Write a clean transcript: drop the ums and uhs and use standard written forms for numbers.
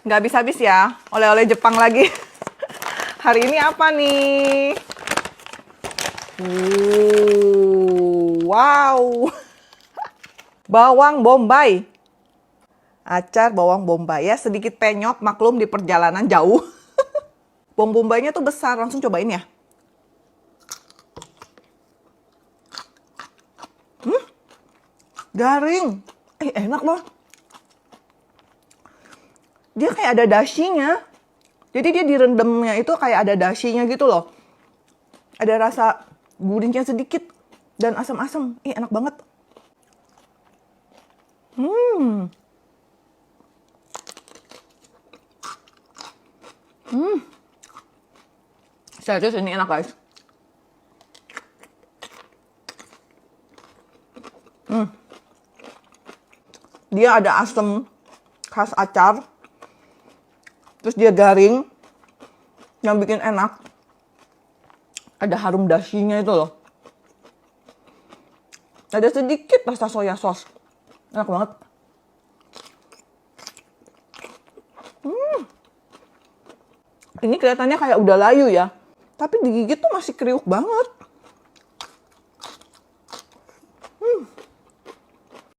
Nggak habis-habis ya, oleh-oleh Jepang lagi. Hari ini apa nih? Wow. Bawang bombay. Acar bawang bombay ya, sedikit penyok, maklum di perjalanan jauh. Bawang bombaynya tuh besar, langsung cobain ya. Garing. Enak loh. Dia kayak ada dashinya. Jadi dia direndamnya itu kayak ada dashinya gitu loh. Ada rasa gurihnya sedikit dan asam-asam. Enak banget. Serius ini enak guys. Dia ada asam khas acar. Terus dia garing. Yang bikin enak. Ada harum dashinya itu loh. Ada sedikit rasa soya sauce. Enak banget. Ini kelihatannya kayak udah layu ya. Tapi digigit tuh masih kriuk banget.